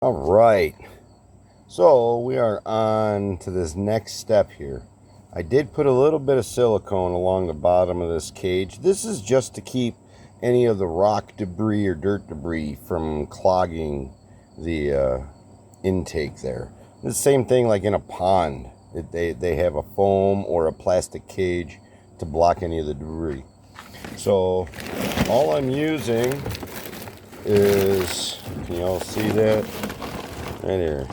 All right, so we are on to this next step here. I did put a little bit of silicone along the bottom of this cage. This is just to keep any of the rock debris or dirt debris from clogging the intake there. The same thing like in a pond. They have a foam or a plastic cage to block any of the debris. So all I'm using is, can you all see that? Right here.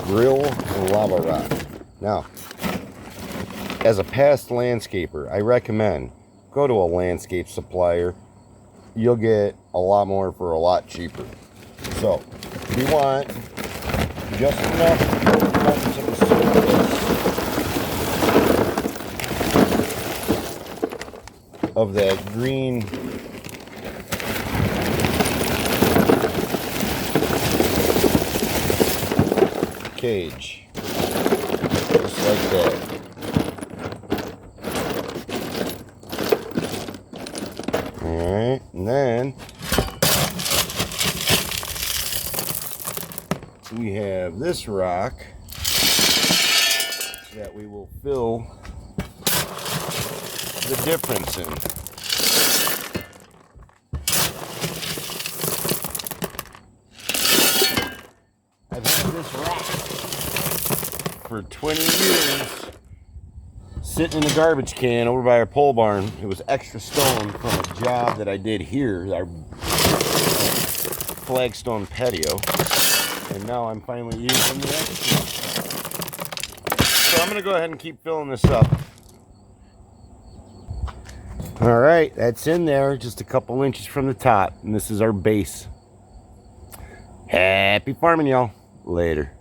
Grill and lava rock. Now, as a past landscaper, I recommend go to a landscape supplier. You'll get a lot more for a lot cheaper. So, we want just enough of the surface of that green cage, just like that. Alright, and then we have this rock that we will fill the difference in. I've had this rock for 20 years sitting in a garbage can over by our pole barn. It was extra stone from a job that I did here, our flagstone patio, and now I'm finally using the extra. So I'm going to go ahead and keep filling this up. Alright, that's in there, just a couple inches from the top, and this is our base. Happy farming, y'all. Later.